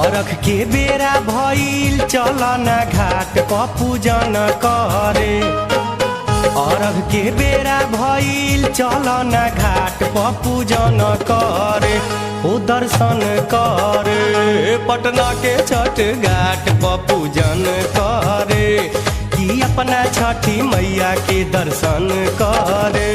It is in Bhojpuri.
अरख के बेरा भइल चलन घाट प पूजन करे। अरघ के बेरा भइल चलन घाट प पूजन करे। ओ दर्शन करे पटना के छठ घाट प पूजन करे कि अपना छठी मैया के दर्शन करे।